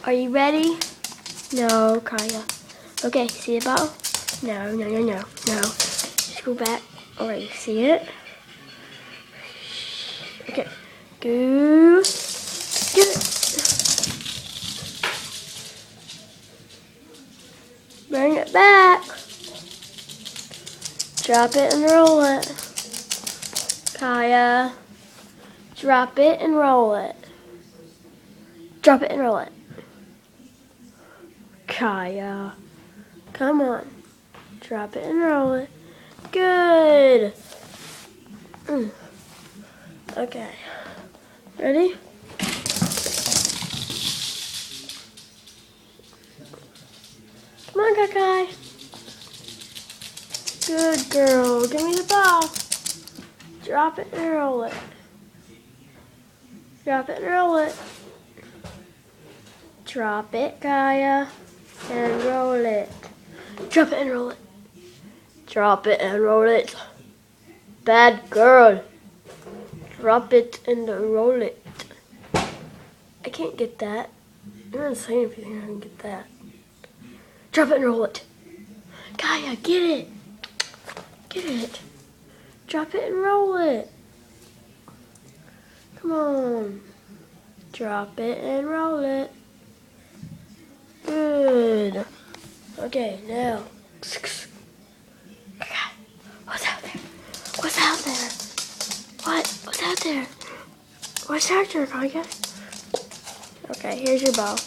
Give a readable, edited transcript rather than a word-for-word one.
Are you ready? No, Kaya. Okay, see the ball? No. Just go back. Alright, see it? Okay. Go. Get it. Bring it back. Drop it and roll it. Kaya. Drop it and roll it. Drop it and roll it. Kaya. Come on. Drop it and roll it. Good. Okay. Ready? Come on, Kakai. Good girl. Give me the ball. Drop it and roll it. Drop it and roll it. Drop it, Kaya, and roll it. Drop it and roll it. Drop it and roll it. Bad girl. Drop it and roll it. I can't get that. I'm not saying if you think I can get that. Drop it and roll it. Kaya, get it. Get it. Drop it and roll it. Come on. Drop it and roll it. Good. Okay, now. What's out there? What's out there? What's out there? What's out there, Kaya? Okay, here's your ball.